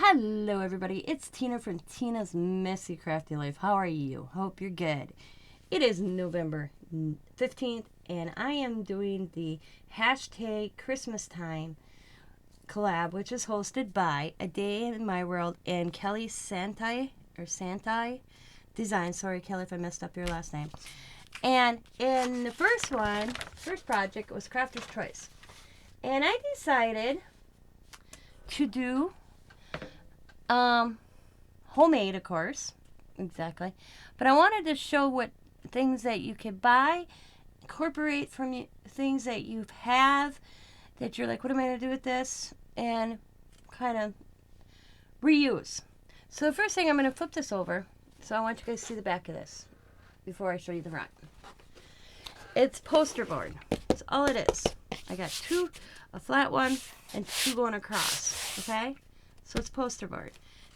Hello everybody, it's Tina from Tina's Messy Crafty Life. How are you? Hope you're good. It is November 15th and I am doing the hashtag Christmas Time collab, which is hosted by A Day in My World and Kelly Santai Design. Sorry Kelly if I messed up your last name. And in the first project was Crafter's Choice. And I decided to do homemade, of course, exactly, but I wanted to show what things that you could buy, incorporate from things that you have that you're like, what am I going to do with this, and kind of reuse. So the first thing, I'm going to flip this over, so I want you guys to see the back of this before I show you the front. It's poster board. That's all it is. I got a flat one and two going across, okay? So it's poster board.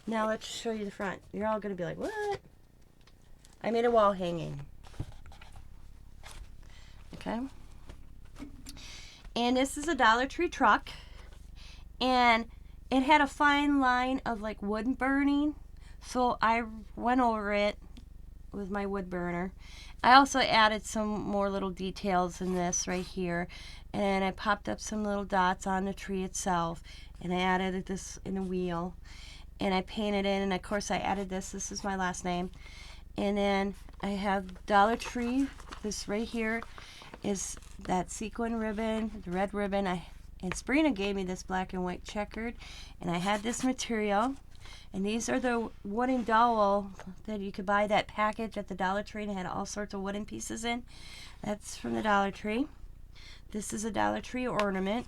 Now let's show you the front. You're all going to be like, what? I made a wall hanging. Okay? And this is a Dollar Tree truck. And it had a fine line of like wood burning. So I went over it with my wood burner. I also added some more little details in this right here. And I popped up some little dots on the tree itself. And I added this in a wheel, and I painted it, and of course I added this. This is my last name. And then I have Dollar Tree. This right here is that sequin ribbon, the red ribbon. And Sabrina gave me this black and white checkered, and I had this material. And these are the wooden dowel that you could buy, that package at the Dollar Tree, and it had all sorts of wooden pieces in. That's from the Dollar Tree. This is a Dollar Tree ornament.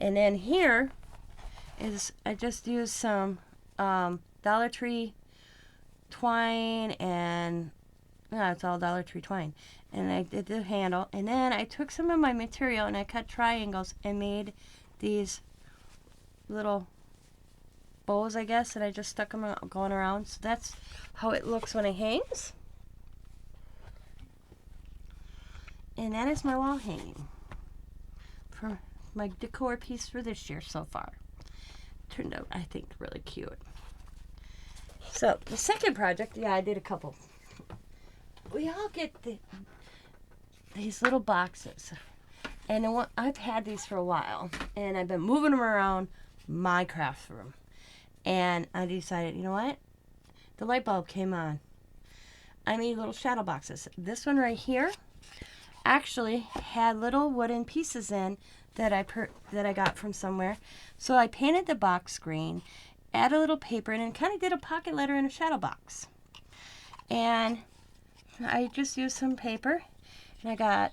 And then here is, I just used some Dollar Tree twine, and it's all Dollar Tree twine. And I did the handle. And then I took some of my material and I cut triangles and made these little bows, I guess. And I just stuck them going around. So that's how it looks when it hangs. And that is my wall hanging for my decor piece for this year so far. Turned out, I think, really cute. So the second project, I did a couple. We all get these little boxes, and I've had these for a while, and I've been moving them around my craft room, and I decided, you know what? The light bulb came on. I made little shadow boxes. This one right here actually had little wooden pieces in that I got from somewhere. So I painted the box green, add a little paper, and kind of did a pocket letter in a shadow box. And I just used some paper, and I got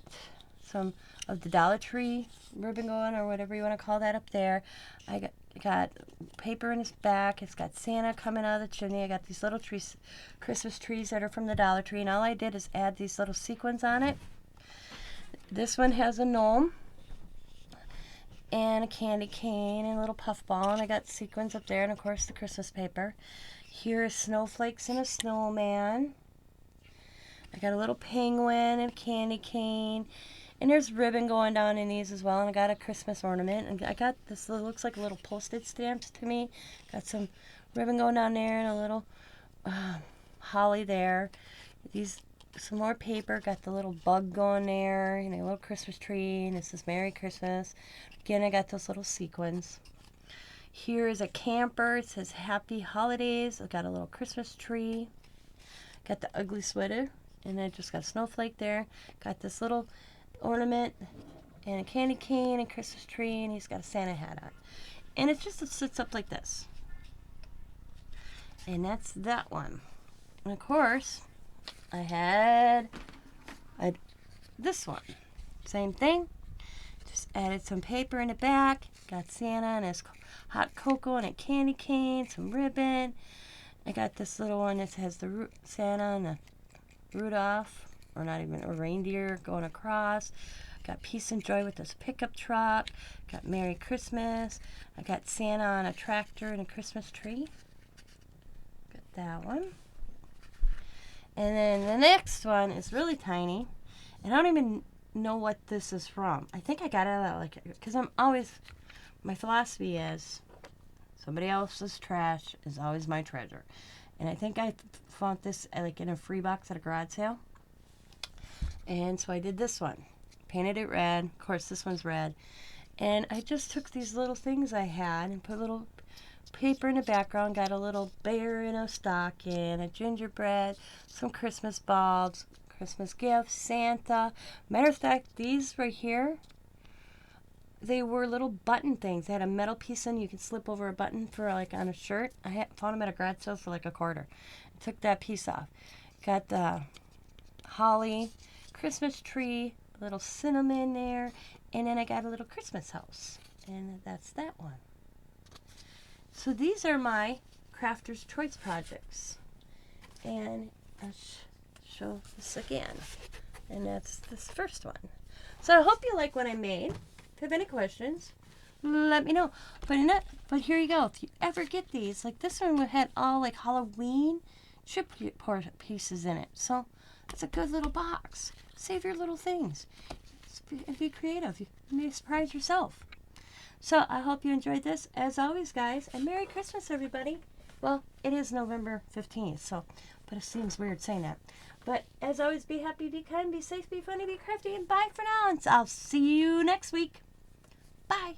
some of the Dollar Tree ribbon going, or whatever you want to call that, up there. I got paper in its back. It's got Santa coming out of the chimney. I got these little trees, Christmas trees that are from the Dollar Tree, and all I did is add these little sequins on it. This one has a gnome and a candy cane and a little puff ball, and I got sequins up there, and of course the Christmas paper. Here is snowflakes and a snowman. I got a little penguin and a candy cane, and there's ribbon going down in these as well, and I got a Christmas ornament, and I got this little, looks like a little postage stamps to me. Got some ribbon going down there and a little holly there. Some more paper, got the little bug going there, a little Christmas tree, and this is Merry Christmas. Again, I got those little sequins. Here is a camper. It says Happy Holidays. I got a little Christmas tree. Got the ugly sweater, and I just got a snowflake there. Got this little ornament, and a candy cane, and Christmas tree, and he's got a Santa hat on. And it just sits up like this. And that's that one. And of course, I had this one. Same thing. Just added some paper in the back. Got Santa and his hot cocoa and a candy cane, some ribbon. I got this little one that has the Santa and the Rudolph, or not even a reindeer going across. Got Peace and Joy with this pickup truck. Got Merry Christmas. I got Santa on a tractor and a Christmas tree. Got that one. And then the next one is really tiny, and I don't even know what this is from. I think I got it out, because I'm always, my philosophy is, so Somebody else's trash is always my treasure. And I think I found this like in a free box at a garage sale. And so I did this one. Painted it red. Of course, this one's red. And I just took these little things I had and put a little paper in the background. Got a little bear in a stocking, a gingerbread, some Christmas bulbs, Christmas gifts, Santa. Matter of fact, these right here, they were little button things. They had a metal piece in. You could slip over a button for like on a shirt. I found them at a garage sale for like $1. I took that piece off. Got the holly, Christmas tree, a little cinnamon there, and then I got a little Christmas house. And that's that one. So these are my Crafter's Choice projects. And I'll show this again. And that's this first one. So I hope you like what I made. If you have any questions, let me know. But here you go. If you ever get these, like this one had all like Halloween chip pieces in it. So it's a good little box. Save your little things. Be creative. You may surprise yourself. So I hope you enjoyed this. As always, guys, and Merry Christmas, everybody. Well, it is November 15th, so, but it seems weird saying that. But as always, be happy, be kind, be safe, be funny, be crafty, and bye for now. And I'll see you next week. Bye.